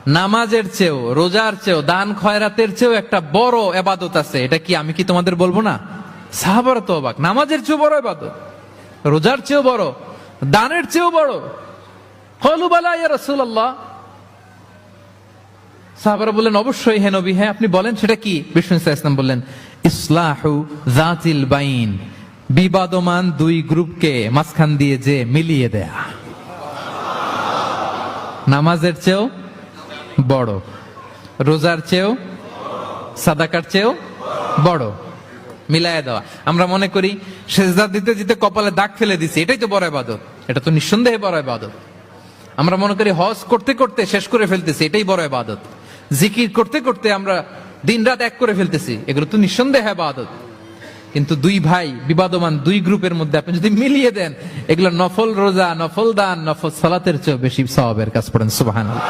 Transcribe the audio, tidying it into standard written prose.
নামাজের চেয়েও, রোজার চেয়েও, দান খয়রাতের চেয়েও একটা বড় ইবাদত আছে। এটা কি আমি কি তোমাদের বলবো না? সাহাবারা তো অবাক, নামাজের চেয়েও বড় ইবাদত, রোজার চেয়েও বড়, দানের চেয়েও বড়। ক্বালু বালা ইয়া রাসূলুল্লাহ। সাহাবারা বললেন অবশ্যই হে নবী, হ্যাঁ আপনি বলেন সেটা কি? বিষ্ণু সাল্লাল্লাহু আলাইহি ওয়াসাল্লাম বললেন ইসলাহু যাতিল বাইন, বিবাদমান দুই গ্রুপকে মাঝখান দিয়ে যে মিলিয়ে দেয়া। নামাজের চেয়েও বড়, রোজার চেয়েও, সাদাকার চেয়েও বড়, মিলায়া দেওয়া। আমরা মনে করি সেজদা দিতে দিতে কপালে দাগ ফেলে দিছি, এটাই তো বড় ইবাদত। এটা তো নিঃসন্দেহে বড় ইবাদত। আমরা মনে করি হজ করতে করতে শেষ করে ফেলতেছি, এটাই বড় ইবাদত। জিকির করতে করতে আমরা দিনরাত এক করে ফেলতেছি, এগুলো তো নিঃসন্দেহে ইবাদত। কিন্তু দুই ভাই বিবাদমান দুই গ্রুপের মধ্যে আপনি যদি মিলিয়ে দেন, এগুলো নফল রোজা, নফল দান, নফল সালাতের চেয়েও বেশি সওয়াবের কাজ। পড়েন সুবহানাল্লাহ।